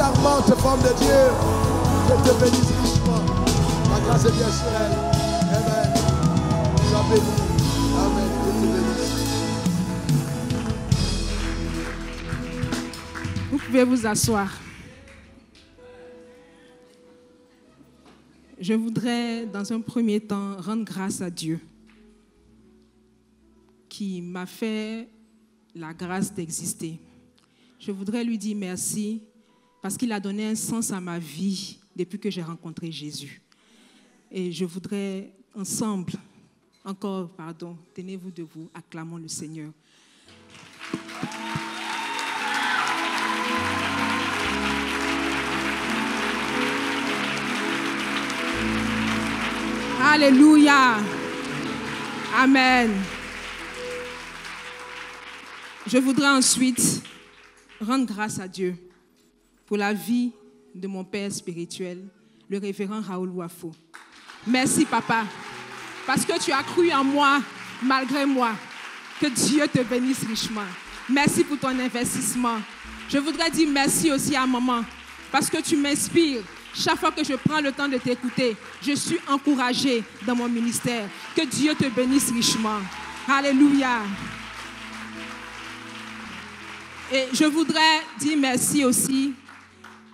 charmante femme de Dieu. Je te bénisse richement. La grâce est bien sur elle. Amen. Sois béni. Amen. Je te bénisse. Vous pouvez vous asseoir. Je voudrais, dans un premier temps, rendre grâce à Dieu qui m'a fait la grâce d'exister. Je voudrais lui dire merci parce qu'il a donné un sens à ma vie depuis que j'ai rencontré Jésus. Et je voudrais ensemble, tenez-vous debout, acclamons le Seigneur. Alléluia. Amen. Je voudrais ensuite rendre grâce à Dieu pour la vie de mon père spirituel, le révérend Raoul Wafo. Merci, papa, parce que tu as cru en moi, malgré moi. Que Dieu te bénisse richement. Merci pour ton investissement. Je voudrais dire merci aussi à maman, parce que tu m'inspires. Chaque fois que je prends le temps de t'écouter, je suis encouragée dans mon ministère. Que Dieu te bénisse richement. Alléluia. Et je voudrais dire merci aussi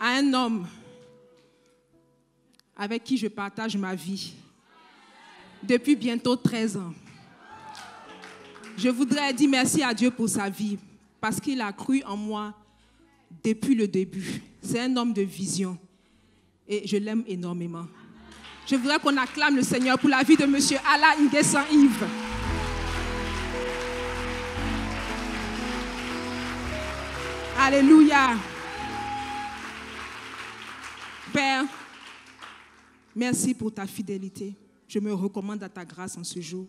à un homme avec qui je partage ma vie depuis bientôt 13 ans. Je voudrais dire merci à Dieu pour sa vie parce qu'il a cru en moi depuis le début. C'est un homme de vision. Et je l'aime énormément. Je voudrais qu'on acclame le Seigneur pour la vie de M. Ala Nguessan Yves. Alléluia. Père, merci pour ta fidélité. Je me recommande à ta grâce en ce jour.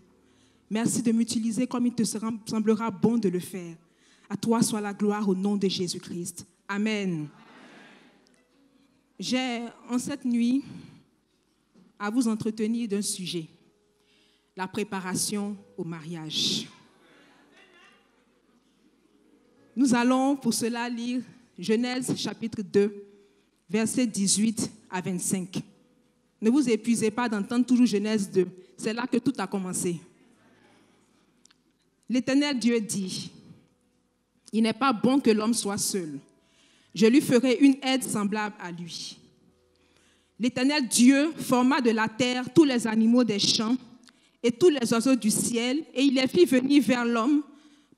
Merci de m'utiliser comme il te semblera bon de le faire. À toi soit la gloire au nom de Jésus-Christ. Amen. J'ai en cette nuit à vous entretenir d'un sujet, la préparation au mariage. Nous allons pour cela lire Genèse chapitre 2, versets 18 à 25. Ne vous épuisez pas d'entendre toujours Genèse 2, c'est là que tout a commencé. L'Éternel Dieu dit, « Il n'est pas bon que l'homme soit seul. Je lui ferai une aide semblable à lui. » L'Éternel Dieu forma de la terre tous les animaux des champs et tous les oiseaux du ciel, et il les fit venir vers l'homme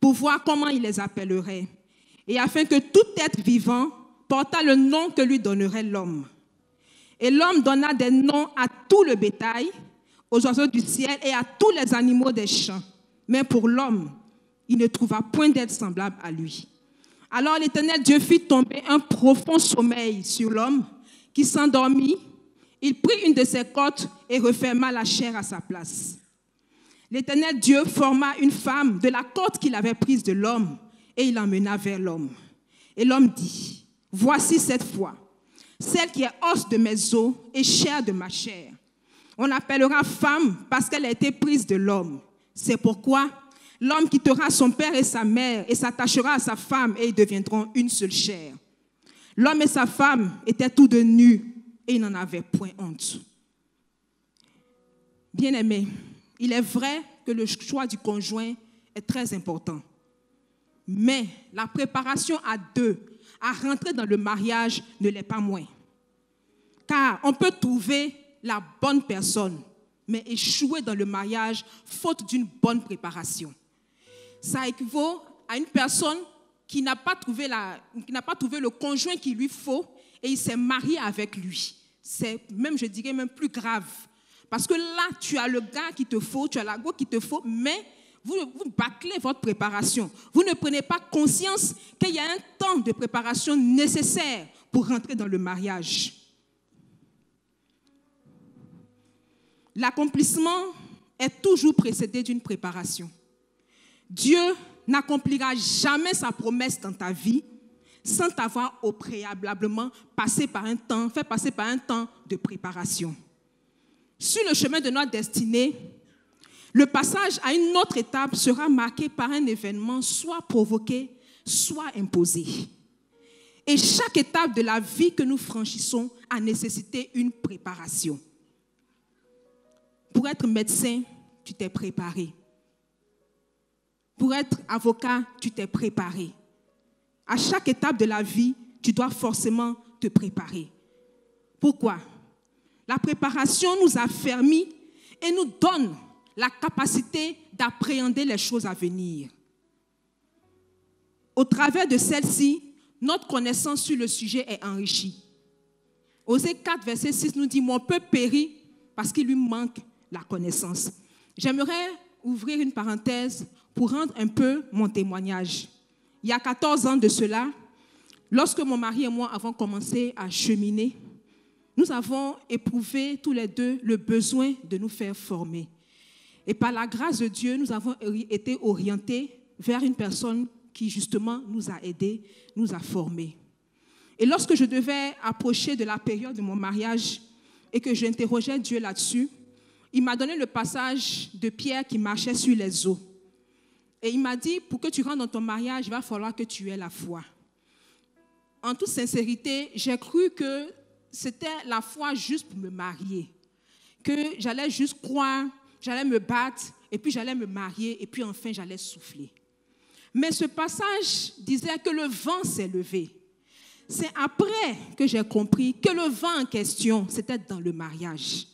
pour voir comment il les appellerait, et afin que tout être vivant portât le nom que lui donnerait l'homme. Et l'homme donna des noms à tout le bétail, aux oiseaux du ciel et à tous les animaux des champs. Mais pour l'homme, il ne trouva point d'être semblable à lui. Alors l'Éternel Dieu fit tomber un profond sommeil sur l'homme, qui s'endormit. Il prit une de ses côtes et referma la chair à sa place. L'Éternel Dieu forma une femme de la côte qu'il avait prise de l'homme, et il l'emmena vers l'homme. Et l'homme dit, « Voici cette fois, celle qui est os de mes os et chair de ma chair. On l'appellera femme parce qu'elle a été prise de l'homme. C'est pourquoi l'homme quittera son père et sa mère et s'attachera à sa femme et ils deviendront une seule chair. L'homme et sa femme étaient tous deux nus et ils n'en avaient point honte. » Bien-aimés, il est vrai que le choix du conjoint est très important. Mais la préparation à deux, à rentrer dans le mariage, ne l'est pas moins. Car on peut trouver la bonne personne, mais échouer dans le mariage faute d'une bonne préparation. Ça équivaut à une personne qui n'a pas trouvé le conjoint qu'il lui faut et il s'est marié avec lui. C'est même, je dirais, même plus grave. Parce que là, tu as le gars qu'il te faut, tu as la go qu'il te faut, mais vous bâclez votre préparation. Vous ne prenez pas conscience qu'il y a un temps de préparation nécessaire pour rentrer dans le mariage. L'accomplissement est toujours précédé d'une préparation. Dieu n'accomplira jamais sa promesse dans ta vie sans t'avoir au préalablement fait passer par un temps de préparation. Sur le chemin de notre destinée, le passage à une autre étape sera marqué par un événement soit provoqué, soit imposé. Et chaque étape de la vie que nous franchissons a nécessité une préparation. Pour être médecin, tu t'es préparé. Pour être avocat, tu t'es préparé. À chaque étape de la vie, tu dois forcément te préparer. Pourquoi? La préparation nous affermit et nous donne la capacité d'appréhender les choses à venir. Au travers de celle-ci, notre connaissance sur le sujet est enrichie. Osée 4, verset 6 nous dit « Mon peuple périt parce qu'il lui manque la connaissance. » J'aimerais ouvrir une parenthèse pour rendre un peu mon témoignage. Il y a 14 ans de cela, lorsque mon mari et moi avons commencé à cheminer, nous avons éprouvé tous les deux le besoin de nous faire former. Et par la grâce de Dieu, nous avons été orientés vers une personne qui justement nous a aidés, nous a formés. Et lorsque je devais approcher de la période de mon mariage et que j'interrogeais Dieu là-dessus, il m'a donné le passage de Pierre qui marchait sur les eaux. Et il m'a dit, pour que tu rentres dans ton mariage, il va falloir que tu aies la foi. En toute sincérité, j'ai cru que c'était la foi juste pour me marier. Que j'allais juste croire, j'allais me battre, et puis j'allais me marier, et puis enfin j'allais souffler. Mais ce passage disait que le vent s'est levé. C'est après que j'ai compris que le vent en question, c'était dans le mariage.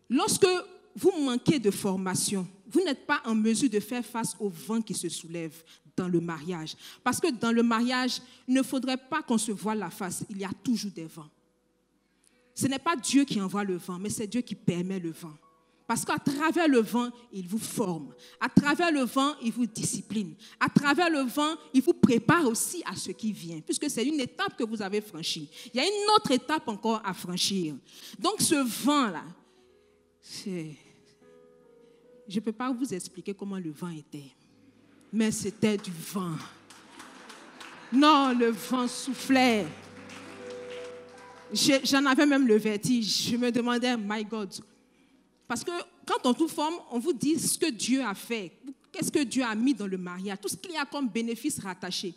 Lorsque vous manquez de formation, vous n'êtes pas en mesure de faire face au vent qui se soulève dans le mariage. Parce que dans le mariage, il ne faudrait pas qu'on se voile la face. Il y a toujours des vents. Ce n'est pas Dieu qui envoie le vent, mais c'est Dieu qui permet le vent. Parce qu'à travers le vent, il vous forme. À travers le vent, il vous discipline. À travers le vent, il vous prépare aussi à ce qui vient. Puisque c'est une étape que vous avez franchie. Il y a une autre étape encore à franchir. Donc ce vent-là, je ne peux pas vous expliquer comment le vent était. Mais c'était du vent. Non, le vent soufflait. J'en avais même le vertige. Je me demandais, my God. Parce que quand on vous forme, on vous dit ce que Dieu a fait. Qu'est-ce que Dieu a mis dans le mariage? Tout ce qu'il y a comme bénéfice rattaché.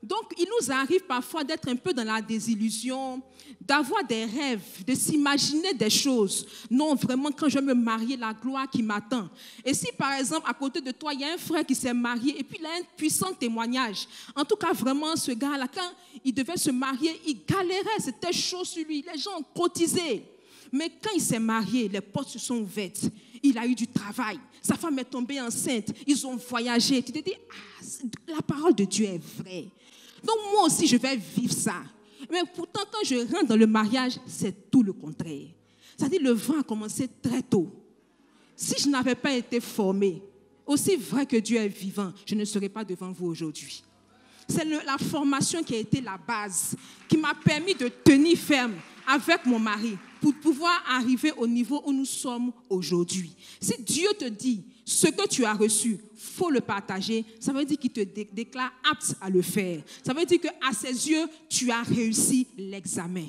Donc, il nous arrive parfois d'être un peu dans la désillusion, d'avoir des rêves, de s'imaginer des choses. Non, vraiment, quand je vais me marier, la gloire qui m'attend. Et si, par exemple, à côté de toi, il y a un frère qui s'est marié et puis il a un puissant témoignage. En tout cas, vraiment, ce gars-là, quand il devait se marier, il galérait, c'était chaud sur lui. Les gens ont cotisé. Mais quand il s'est marié, les portes se sont ouvertes. Il a eu du travail. Sa femme est tombée enceinte. Ils ont voyagé. Tu te dis, la parole de Dieu est vraie. Donc moi aussi, je vais vivre ça. Mais pourtant, quand je rentre dans le mariage, c'est tout le contraire. C'est-à-dire, le vent a commencé très tôt. Si je n'avais pas été formée, aussi vrai que Dieu est vivant, je ne serais pas devant vous aujourd'hui. C'est la formation qui a été la base, qui m'a permis de tenir ferme avec mon mari pour pouvoir arriver au niveau où nous sommes aujourd'hui. Si Dieu te dit ce que tu as reçu, il faut le partager, ça veut dire qu'il te déclare apte à le faire. Ça veut dire qu'à ses yeux, tu as réussi l'examen.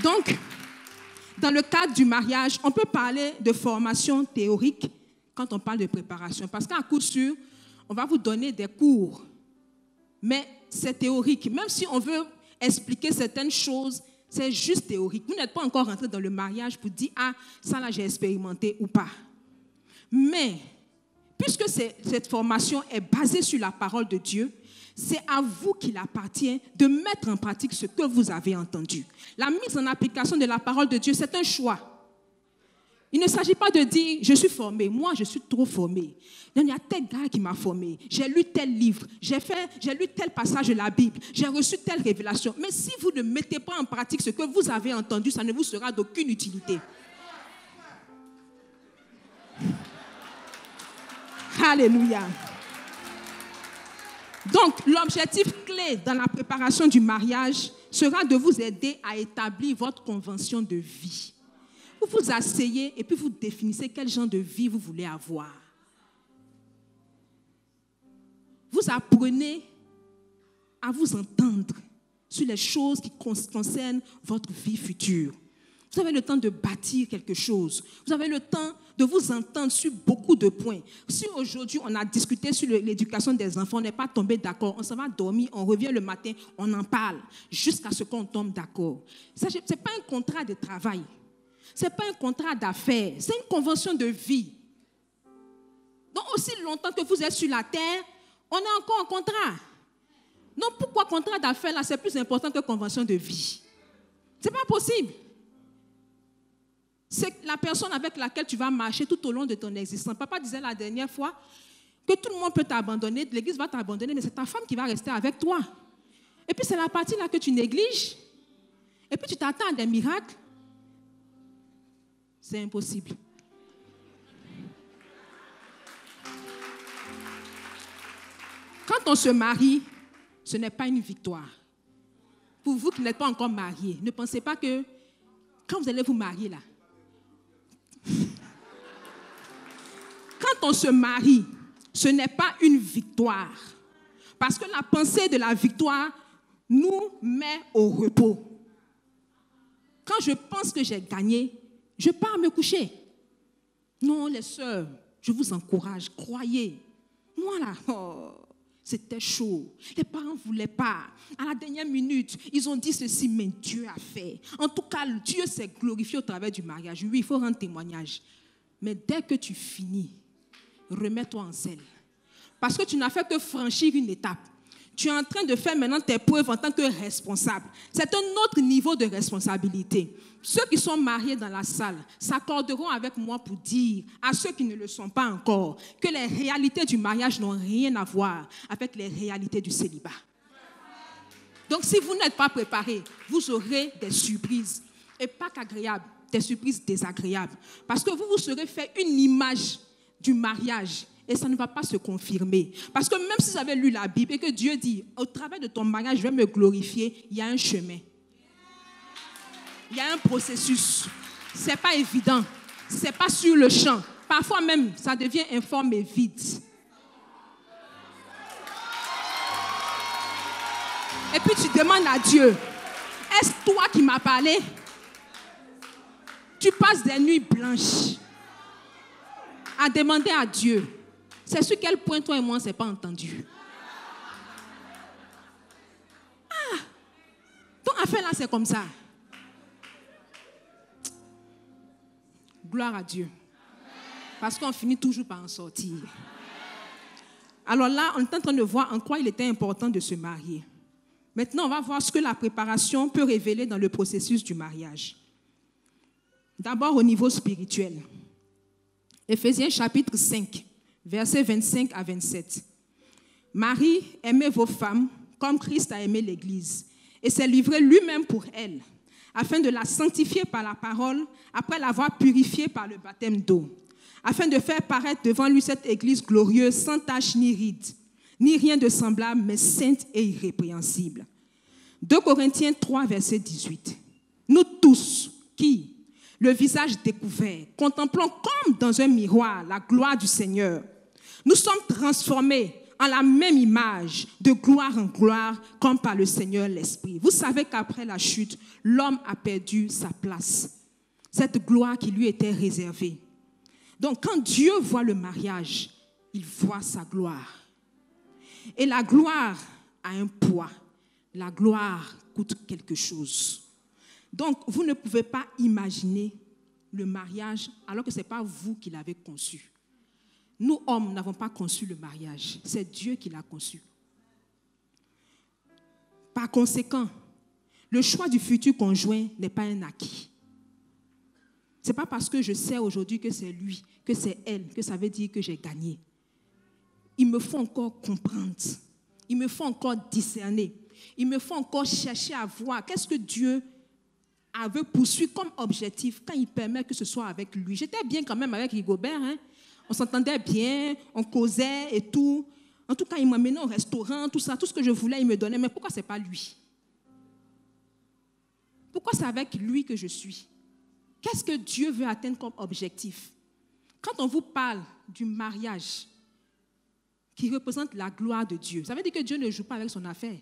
Donc, dans le cadre du mariage, on peut parler de formation théorique quand on parle de préparation. Parce qu'à coup sûr, on va vous donner des cours. Mais c'est théorique. Même si on veut expliquer certaines choses, c'est juste théorique. Vous n'êtes pas encore rentré dans le mariage pour dire « Ah, ça là, j'ai expérimenté ou pas. » Mais, puisque cette formation est basée sur la parole de Dieu, c'est à vous qu'il appartient de mettre en pratique ce que vous avez entendu. La mise en application de la parole de Dieu, c'est un choix. Il ne s'agit pas de dire « je suis formé, moi je suis trop formé ». Il y a tel gars qui m'a formé, j'ai lu tel livre, j'ai lu tel passage de la Bible, j'ai reçu telle révélation. Mais si vous ne mettez pas en pratique ce que vous avez entendu, ça ne vous sera d'aucune utilité. Alléluia. Donc, l'objectif clé dans la préparation du mariage sera de vous aider à établir votre convention de vie. Vous vous asseyez et puis vous définissez quel genre de vie vous voulez avoir. Vous apprenez à vous entendre sur les choses qui concernent votre vie future. Vous Vous avez le temps de bâtir quelque chose. Vous avez le temps de vous entendre sur beaucoup de points. Si aujourd'hui on a discuté sur l'éducation des enfants, on n'est pas tombé d'accord, on s'en va dormir, on revient le matin, on en parle jusqu'à ce qu'on tombe d'accord. Ce n'est pas un contrat de travail. Ce n'est pas un contrat d'affaires. C'est une convention de vie. Donc aussi longtemps que vous êtes sur la terre, on est encore en contrat. Donc pourquoi contrat d'affaires là, c'est plus important que convention de vie? Ce n'est pas possible. C'est la personne avec laquelle tu vas marcher tout au long de ton existence. Papa disait la dernière fois que tout le monde peut t'abandonner, l'église va t'abandonner, mais c'est ta femme qui va rester avec toi. Et puis c'est la partie là que tu négliges. Et puis tu t'attends à des miracles. C'est impossible. Quand on se marie, ce n'est pas une victoire. Pour vous qui n'êtes pas encore mariés, ne pensez pas que quand vous allez vous marier là, quand on se marie, ce n'est pas une victoire. Parce que la pensée de la victoire nous met au repos. Quand je pense que j'ai gagné, je pars me coucher. Non, les sœurs, je vous encourage, croyez. Moi là, c'était chaud. Les parents ne voulaient pas. À la dernière minute, ils ont dit ceci, mais Dieu a fait. En tout cas, Dieu s'est glorifié au travers du mariage. Oui, il faut rendre témoignage. Mais dès que tu finis, remets-toi en selle. Parce que tu n'as fait que franchir une étape. Tu es en train de faire maintenant tes preuves en tant que responsable. C'est un autre niveau de responsabilité. Ceux qui sont mariés dans la salle s'accorderont avec moi pour dire à ceux qui ne le sont pas encore que les réalités du mariage n'ont rien à voir avec les réalités du célibat. Donc si vous n'êtes pas préparés, vous aurez des surprises. Et pas qu'agréables, des surprises désagréables. Parce que vous vous serez fait une image du mariage. Et ça ne va pas se confirmer. Parce que même si vous avez lu la Bible et que Dieu dit, au travers de ton mariage, je vais me glorifier, il y a un chemin. Il y a un processus. Ce n'est pas évident. Ce n'est pas sur le champ. Parfois même, ça devient informe et vide. Et puis tu demandes à Dieu, est-ce toi qui m'as parlé? Tu passes des nuits blanches à demander à Dieu. C'est sur quel point toi et moi on ne s'est pas entendu. Ah, ton affaire là c'est comme ça. Gloire à Dieu. Parce qu'on finit toujours par en sortir. Alors là, on est en train de voir en quoi il était important de se marier. Maintenant, on va voir ce que la préparation peut révéler dans le processus du mariage. D'abord au niveau spirituel. Éphésiens chapitre 5. Versets 25 à 27. Marie, aimez vos femmes comme Christ a aimé l'Église et s'est livré lui-même pour elle, afin de la sanctifier par la parole, après l'avoir purifiée par le baptême d'eau, afin de faire paraître devant lui cette Église glorieuse, sans tache ni ride, ni rien de semblable, mais sainte et irrépréhensible. 2 Corinthiens 3, verset 18. Nous tous qui, le visage découvert, contemplons comme dans un miroir la gloire du Seigneur, nous sommes transformés en la même image, de gloire en gloire, comme par le Seigneur l'Esprit. Vous savez qu'après la chute, l'homme a perdu sa place, cette gloire qui lui était réservée. Donc, quand Dieu voit le mariage, il voit sa gloire. Et la gloire a un poids. La gloire coûte quelque chose. Donc, vous ne pouvez pas imaginer le mariage alors que ce n'est pas vous qui l'avez conçu. Nous, hommes, n'avons pas conçu le mariage. C'est Dieu qui l'a conçu. Par conséquent, le choix du futur conjoint n'est pas un acquis. Ce n'est pas parce que je sais aujourd'hui que c'est lui, que c'est elle, que ça veut dire que j'ai gagné. Il me faut encore comprendre. Il me faut encore discerner. Il me faut encore chercher à voir qu'est-ce que Dieu avait poursuivi comme objectif quand il permet que ce soit avec lui. J'étais bien quand même avec Rigobert, hein? On s'entendait bien, on causait et tout. En tout cas, il m'amenait au restaurant, tout ça, tout ce que je voulais, il me donnait. Mais pourquoi ce n'est pas lui? Pourquoi c'est avec lui que je suis? Qu'est-ce que Dieu veut atteindre comme objectif? Quand on vous parle du mariage qui représente la gloire de Dieu, ça veut dire que Dieu ne joue pas avec son affaire.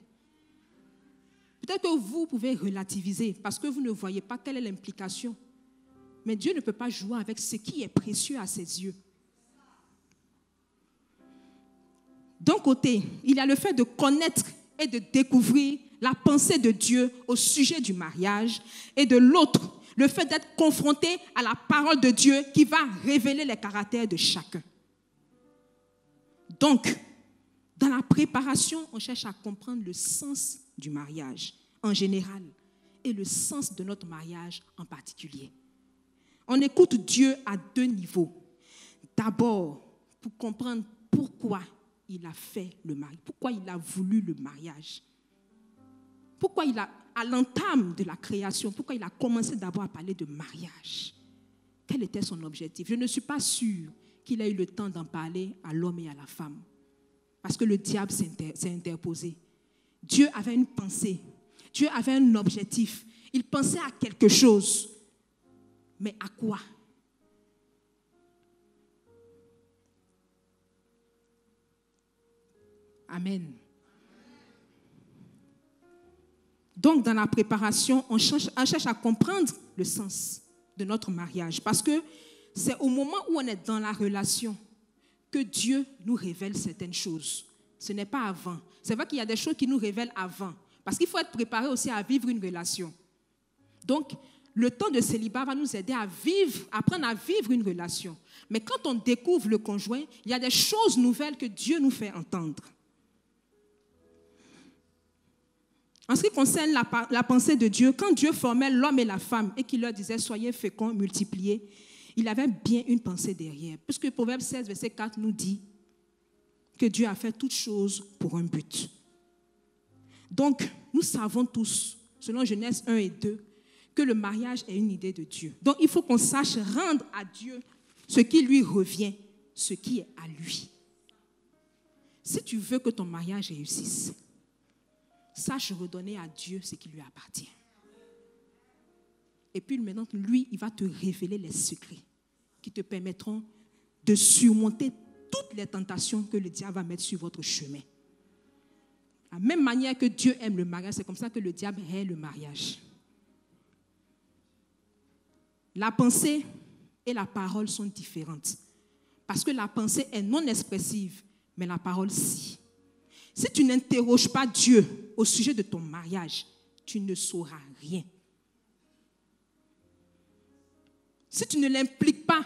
Peut-être que vous pouvez relativiser parce que vous ne voyez pas quelle est l'implication. Mais Dieu ne peut pas jouer avec ce qui est précieux à ses yeux. D'un côté, il y a le fait de connaître et de découvrir la pensée de Dieu au sujet du mariage. Et de l'autre, le fait d'être confronté à la parole de Dieu qui va révéler les caractères de chacun. Donc, dans la préparation, on cherche à comprendre le sens du mariage en général et le sens de notre mariage en particulier. On écoute Dieu à 2 niveaux. D'abord, pour comprendre pourquoi il a fait le mariage, pourquoi il a voulu le mariage. Pourquoi à l'entame de la création, pourquoi il a commencé d'abord à parler de mariage. Quel était son objectif? Je ne suis pas sûre qu'il ait eu le temps d'en parler à l'homme et à la femme. Parce que le diable s'est interposé. Dieu avait une pensée. Dieu avait un objectif. Il pensait à quelque chose. Mais à quoi? Amen. Donc, dans la préparation, on cherche à comprendre le sens de notre mariage. Parce que c'est au moment où on est dans la relation que Dieu nous révèle certaines choses. Ce n'est pas avant. C'est vrai qu'il y a des choses qui nous révèlent avant. Parce qu'il faut être préparé aussi à vivre une relation. Donc, le temps de célibat va nous aider à apprendre à vivre une relation. Mais quand on découvre le conjoint, il y a des choses nouvelles que Dieu nous fait entendre. En ce qui concerne la pensée de Dieu, quand Dieu formait l'homme et la femme et qu'il leur disait « Soyez féconds, multipliez », il avait bien une pensée derrière. Puisque Proverbe 16, verset 4 nous dit que Dieu a fait toutes choses pour un but. Donc, nous savons tous, selon Genèse 1 et 2, que le mariage est une idée de Dieu. Donc, il faut qu'on sache rendre à Dieu ce qui lui revient, ce qui est à lui. Si tu veux que ton mariage réussisse, sache redonner à Dieu ce qui lui appartient. Et puis maintenant, lui, il va te révéler les secrets qui te permettront de surmonter toutes les tentations que le diable va mettre sur votre chemin. De la même manière que Dieu aime le mariage, c'est comme ça que le diable hait le mariage. La pensée et la parole sont différentes. Parce que la pensée est non expressive, mais la parole si. Si tu n'interroges pas Dieu au sujet de ton mariage, tu ne sauras rien. Si tu ne l'impliques pas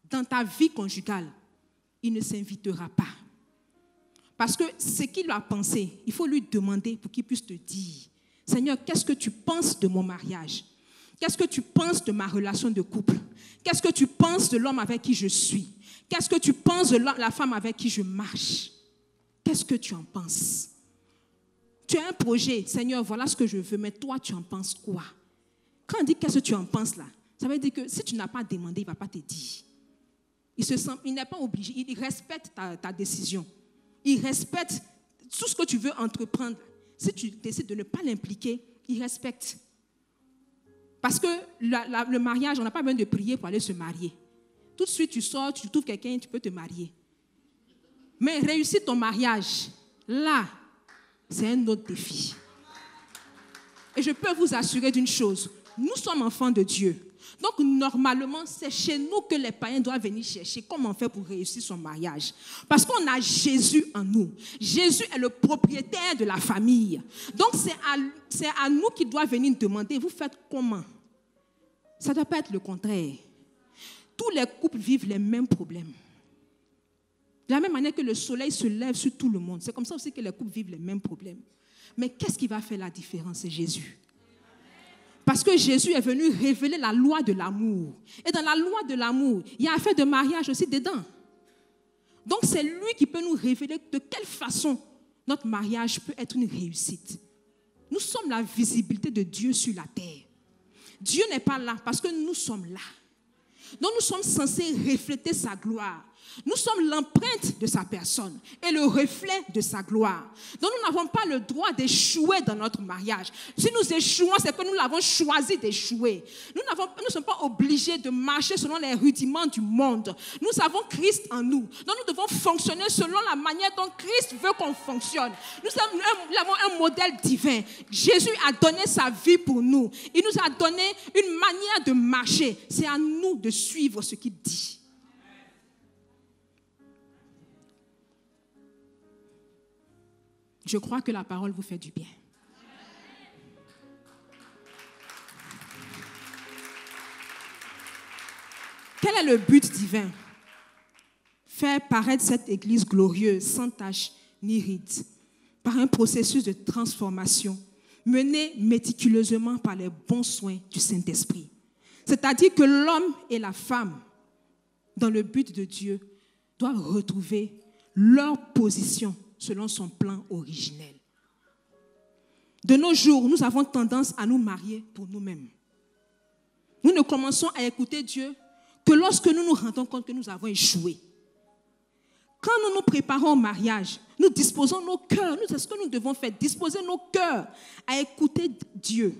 dans ta vie conjugale, il ne s'invitera pas. Parce que ce qu'il a pensé, il faut lui demander pour qu'il puisse te dire « Seigneur, qu'est-ce que tu penses de mon mariage? Qu'est-ce que tu penses de ma relation de couple? Qu'est-ce que tu penses de l'homme avec qui je suis? Qu'est-ce que tu penses de la femme avec qui je marche? Qu'est-ce que tu en penses? Tu as un projet, Seigneur, voilà ce que je veux, mais toi, tu en penses quoi? Quand on dit qu'est-ce que tu en penses là, ça veut dire que si tu n'as pas demandé, il ne va pas te dire. Il n'est pas obligé, il respecte ta décision. Il respecte tout ce que tu veux entreprendre. Si tu décides de ne pas l'impliquer, il respecte. Parce que le mariage, on n'a pas besoin de prier pour aller se marier. Tout de suite, tu sors, tu trouves quelqu'un, tu peux te marier. Mais réussir ton mariage, là, c'est un autre défi. Et je peux vous assurer d'une chose, nous sommes enfants de Dieu. Donc, normalement, c'est chez nous que les païens doivent venir chercher comment on fait pour réussir son mariage. Parce qu'on a Jésus en nous. Jésus est le propriétaire de la famille. Donc, c'est à nous qu'il doit venir demander, vous faites comment? Ça ne doit pas être le contraire. Tous les couples vivent les mêmes problèmes. De la même manière que le soleil se lève sur tout le monde. C'est comme ça aussi que les couples vivent les mêmes problèmes. Mais qu'est-ce qui va faire la différence? C'est Jésus. Parce que Jésus est venu révéler la loi de l'amour. Et dans la loi de l'amour, il y a affaire de mariage aussi dedans. Donc c'est lui qui peut nous révéler de quelle façon notre mariage peut être une réussite. Nous sommes la visibilité de Dieu sur la terre. Dieu n'est pas là parce que nous sommes là. Donc nous sommes censés refléter sa gloire. Nous sommes l'empreinte de sa personne et le reflet de sa gloire. Donc nous n'avons pas le droit d'échouer dans notre mariage. Si nous échouons, c'est que nous l'avons choisi d'échouer. Nous ne sommes pas obligés de marcher selon les rudiments du monde. Nous avons Christ en nous. Donc nous devons fonctionner selon la manière dont Christ veut qu'on fonctionne. Nous avons un modèle divin. Jésus a donné sa vie pour nous. Il nous a donné une manière de marcher. C'est à nous de suivre ce qu'il dit. Je crois que la parole vous fait du bien. Quel est le but divin? Faire paraître cette église glorieuse, sans tache ni ride, par un processus de transformation mené méticuleusement par les bons soins du Saint-Esprit. C'est-à-dire que l'homme et la femme, dans le but de Dieu, doivent retrouver leur position selon son plan originel. De nos jours, nous avons tendance à nous marier pour nous-mêmes. Nous ne commençons à écouter Dieu que lorsque nous nous rendons compte que nous avons échoué. Quand nous nous préparons au mariage, nous disposons nos cœurs. C'est ce que nous devons faire, disposer nos cœurs à écouter Dieu.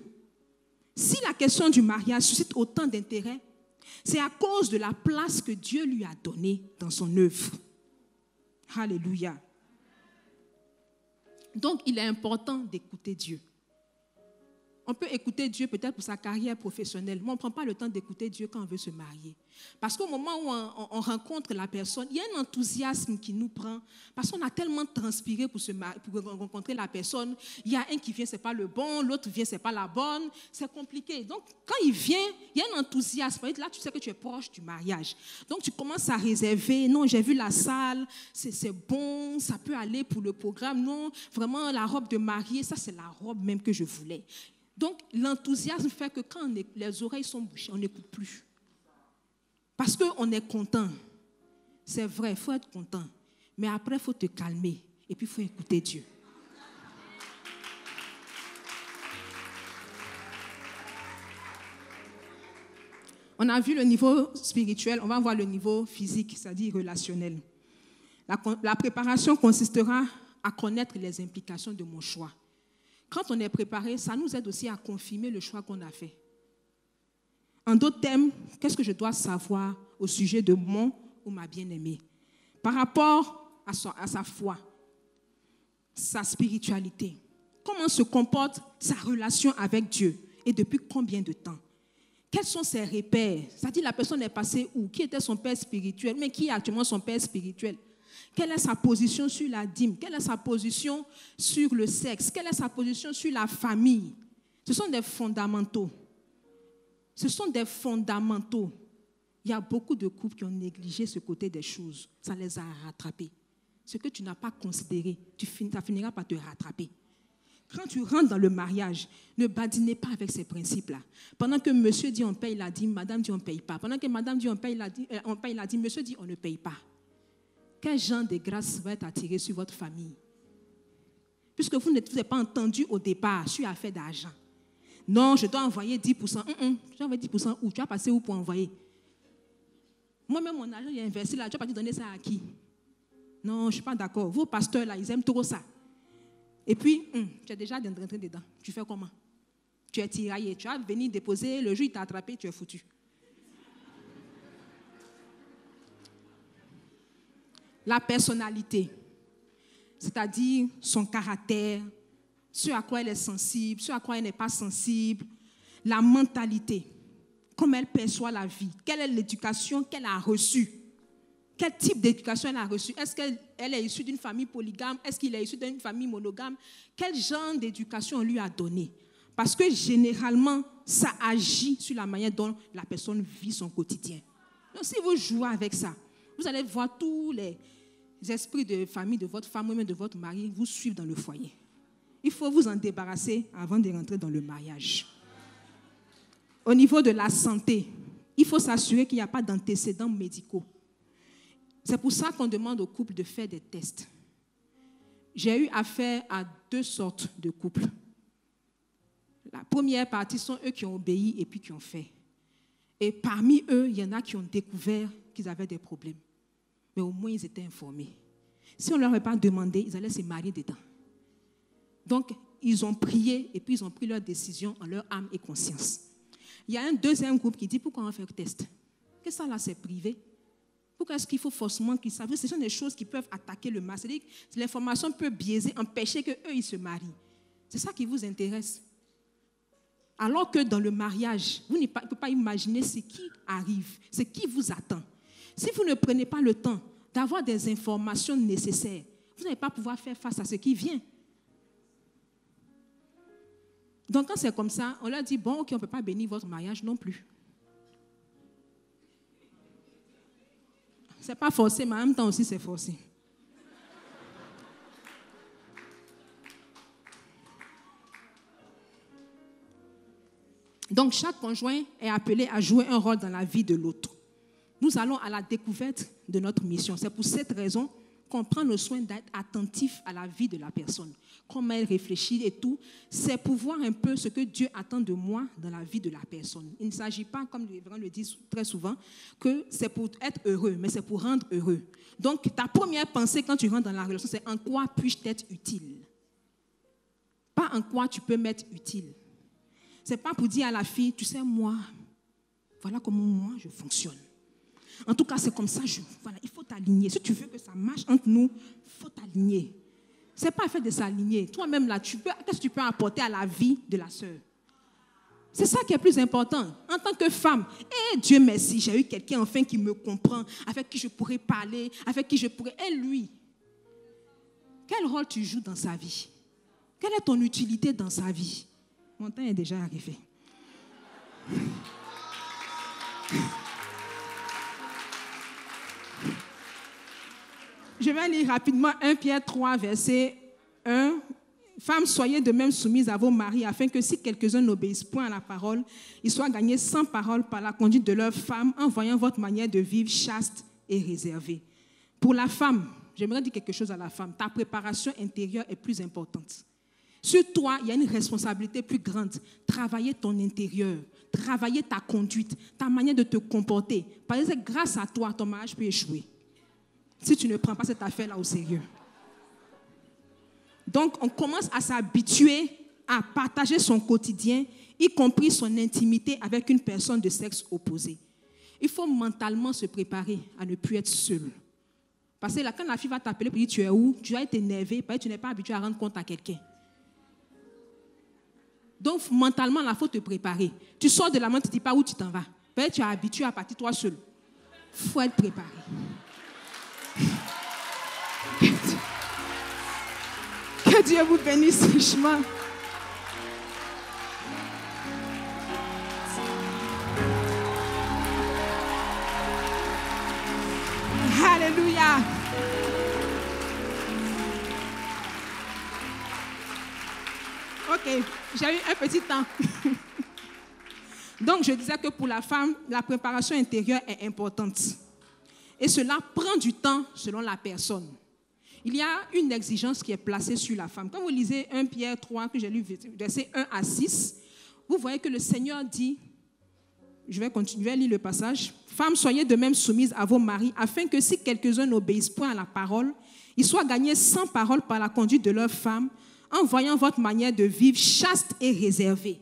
Si la question du mariage suscite autant d'intérêt, c'est à cause de la place que Dieu lui a donnée dans son œuvre. Alléluia. Donc, il est important d'écouter Dieu. On peut écouter Dieu peut-être pour sa carrière professionnelle, mais on ne prend pas le temps d'écouter Dieu quand on veut se marier. Parce qu'au moment où on rencontre la personne, il y a un enthousiasme qui nous prend, parce qu'on a tellement transpiré pour rencontrer la personne. Il y a un qui vient, ce n'est pas le bon, l'autre vient, ce n'est pas la bonne. C'est compliqué. Donc, quand il vient, il y a un enthousiasme. Là, tu sais que tu es proche du mariage. Donc, tu commences à réserver. Non, j'ai vu la salle, c'est bon, ça peut aller pour le programme. Non, vraiment, la robe de mariée, ça, c'est la robe même que je voulais. Donc, l'enthousiasme fait que quand les oreilles sont bouchées, on n'écoute plus. Parce qu'on est content. C'est vrai, il faut être content. Mais après, il faut te calmer. Et puis, il faut écouter Dieu. On a vu le niveau spirituel, on va voir le niveau physique, c'est-à-dire relationnel. La préparation consistera à connaître les implications de mon choix. Quand on est préparé, ça nous aide aussi à confirmer le choix qu'on a fait. En d'autres termes, qu'est-ce que je dois savoir au sujet de mon ou ma bien-aimée par rapport à sa foi, sa spiritualité? Comment se comporte sa relation avec Dieu et depuis combien de temps? Quels sont ses repères? C'est-à-dire la personne est passée où? Qui était son père spirituel? Mais qui est actuellement son père spirituel? Quelle est sa position sur la dîme? Quelle est sa position sur le sexe? Quelle est sa position sur la famille? Ce sont des fondamentaux. Ce sont des fondamentaux. Il y a beaucoup de couples qui ont négligé ce côté des choses. Ça les a rattrapés. Ce que tu n'as pas considéré, ça finira par te rattraper. Quand tu rentres dans le mariage, ne badinez pas avec ces principes-là. Pendant que monsieur dit on paye la dîme, madame dit on ne paye pas. Pendant que madame dit on paye la dîme, monsieur dit on ne paye pas. Quel genre de grâce va être attiré sur votre famille? Puisque vous n'êtes pas entendu au départ sur affaire d'argent. Non, je dois envoyer 10%. Tu dois envoyer 10% où? Tu vas passer où pour envoyer? Moi-même, mon argent, il est investi là. Tu vas pas donner ça à qui? Non, je ne suis pas d'accord. Vos pasteurs, là, ils aiment trop ça. Et puis, tu es déjà rentré dedans. Tu fais comment? Tu es tiraillé. Tu vas venir déposer. Le jour, il t'a attrapé, tu es foutu. La personnalité, c'est-à-dire son caractère, ce à quoi elle est sensible, ce à quoi elle n'est pas sensible, la mentalité, comment elle perçoit la vie, quelle est l'éducation qu'elle a reçue, quel type d'éducation elle a reçue, est-ce qu'elle est issue d'une famille polygame, est-ce qu'il est issu d'une famille monogame, quel genre d'éducation on lui a donné. Parce que généralement, ça agit sur la manière dont la personne vit son quotidien. Donc si vous jouez avec ça, vous allez voir tous les esprits de famille de votre femme ou même de votre mari vous suivre dans le foyer. Il faut vous en débarrasser avant de rentrer dans le mariage. Au niveau de la santé, il faut s'assurer qu'il n'y a pas d'antécédents médicaux. C'est pour ça qu'on demande aux couples de faire des tests. J'ai eu affaire à 2 sortes de couples. La première partie sont eux qui ont obéi et puis qui ont fait. Et parmi eux, il y en a qui ont découvert qu'ils avaient des problèmes. Mais au moins, ils étaient informés. Si on ne leur avait pas demandé, ils allaient se marier dedans. Donc, ils ont prié et puis ils ont pris leur décision en leur âme et conscience. Il y a un deuxième groupe qui dit, pourquoi on fait le test? Que ça là, c'est privé. Pourquoi est-ce qu'il faut forcément qu'ils savent? Ce sont des choses qui peuvent attaquer le mari. C'est-à-dire que l'information peut biaiser, empêcher qu'eux, ils se marient. C'est ça qui vous intéresse. Alors que dans le mariage, vous ne pouvez pas imaginer ce qui arrive, ce qui vous attend. Si vous ne prenez pas le temps d'avoir des informations nécessaires, vous n'allez pas pouvoir faire face à ce qui vient. Donc quand c'est comme ça, on leur dit, bon, ok, on ne peut pas bénir votre mariage non plus. Ce n'est pas forcé, mais en même temps aussi c'est forcé. Donc chaque conjoint est appelé à jouer un rôle dans la vie de l'autre. Nous allons à la découverte de notre mission. C'est pour cette raison qu'on prend le soin d'être attentif à la vie de la personne. Comment elle réfléchit et tout, c'est pour voir un peu ce que Dieu attend de moi dans la vie de la personne. Il ne s'agit pas, comme les Hébreux le disent très souvent, que c'est pour être heureux, mais c'est pour rendre heureux. Donc ta première pensée quand tu rentres dans la relation, c'est en quoi puis-je t'être utile? Pas en quoi tu peux m'être utile. Ce n'est pas pour dire à la fille, tu sais, moi, voilà comment moi je fonctionne. En tout cas, c'est comme ça, voilà, il faut t'aligner. Si tu veux que ça marche entre nous, il faut t'aligner. Ce n'est pas fait de s'aligner. Toi-même, là, qu'est-ce que tu peux apporter à la vie de la sœur? C'est ça qui est plus important. En tant que femme, Dieu merci, j'ai eu quelqu'un enfin qui me comprend, avec qui je pourrais parler, avec qui je pourrais... Et lui, quel rôle tu joues dans sa vie? Quelle est ton utilité dans sa vie? Mon temps est déjà arrivé. Je vais lire rapidement 1 Pierre 3, verset 1. Femmes, soyez de même soumises à vos maris, afin que si quelques-uns n'obéissent point à la parole, ils soient gagnés sans parole par la conduite de leurs femmes, en voyant votre manière de vivre chaste et réservée. Pour la femme, j'aimerais dire quelque chose à la femme. Ta préparation intérieure est plus importante. Sur toi, il y a une responsabilité plus grande. Travailler ton intérieur, travailler ta conduite, ta manière de te comporter. Parce que grâce à toi, ton mariage peut échouer. Si tu ne prends pas cette affaire-là au sérieux. Donc, on commence à s'habituer à partager son quotidien, y compris son intimité avec une personne de sexe opposé. Il faut mentalement se préparer à ne plus être seul. Parce que là, quand la fille va t'appeler pour dire tu es où, tu vas être énervé parce que tu n'es pas habitué à rendre compte à quelqu'un. Donc, mentalement, il faut te préparer. Tu sors de la main, tu ne dis pas où tu t'en vas. Peut-être tu es habitué à partir toi seul. Il faut être préparé. Que Dieu vous bénisse richement. Alléluia. Ok, j'ai eu un petit temps. Donc, je disais que pour la femme, la préparation intérieure est importante. Et cela prend du temps selon la personne. Il y a une exigence qui est placée sur la femme. Quand vous lisez 1 Pierre 3, que j'ai lu versets 1 à 6, vous voyez que le Seigneur dit, je vais continuer à lire le passage, « Femmes, soyez de même soumises à vos maris, afin que si quelques-uns n'obéissent point à la parole, ils soient gagnés sans parole par la conduite de leurs femmes, en voyant votre manière de vivre chaste et réservée.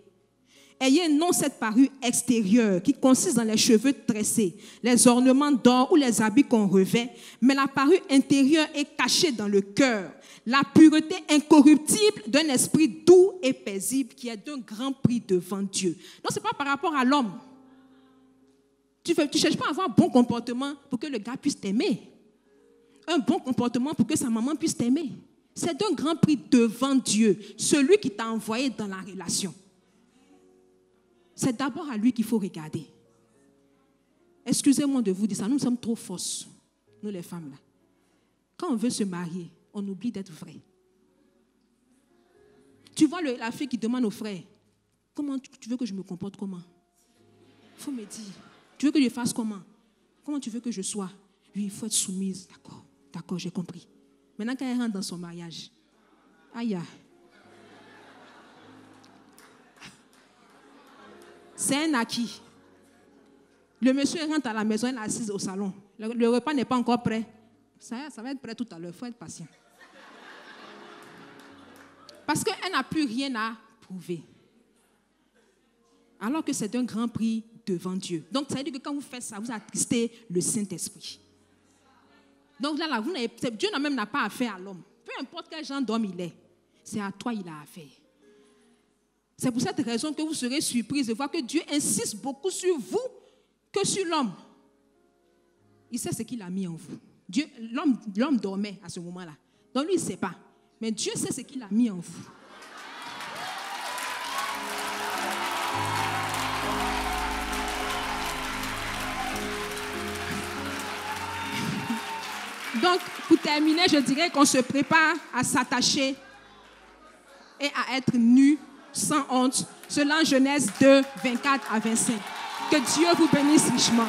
Ayez non cette parure extérieure qui consiste dans les cheveux tressés, les ornements d'or ou les habits qu'on revêt, mais la parure intérieure est cachée dans le cœur, la pureté incorruptible d'un esprit doux et paisible qui est d'un grand prix devant Dieu. » Donc, ce n'est pas par rapport à l'homme. Tu ne cherches pas à avoir un bon comportement pour que le gars puisse t'aimer. Un bon comportement pour que sa maman puisse t'aimer. C'est d'un grand prix devant Dieu, celui qui t'a envoyé dans la relation. C'est d'abord à lui qu'il faut regarder. Excusez-moi de vous dire ça, nous sommes trop fausses, nous les femmes là. Quand on veut se marier, on oublie d'être vrai. Tu vois la fille qui demande au frère, comment tu veux que je me comporte comment? Il faut me dire, tu veux que je fasse comment? Comment tu veux que je sois? Oui, il faut être soumise. D'accord, d'accord, j'ai compris. Maintenant, quand elle rentre dans son mariage, aïe, c'est un acquis. Le monsieur rentre à la maison, elle est assise au salon. Le repas n'est pas encore prêt. Ça va être prêt tout à l'heure, il faut être patient. Parce qu'elle n'a plus rien à prouver. Alors que c'est un grand prix devant Dieu. Donc, ça veut dire que quand vous faites ça, vous attristez le Saint-Esprit. Donc là, Dieu même n'a pas affaire à l'homme. Peu importe quel genre d'homme il est, c'est à toi il a affaire. C'est pour cette raison que vous serez surpris de voir que Dieu insiste beaucoup sur vous que sur l'homme. Il sait ce qu'il a mis en vous. L'homme dormait à ce moment-là. Donc lui, il ne sait pas. Mais Dieu sait ce qu'il a mis en vous. Donc, pour terminer, je dirais qu'on se prépare à s'attacher et à être nu, sans honte, selon Genèse 2, 24 à 25. Que Dieu vous bénisse richement.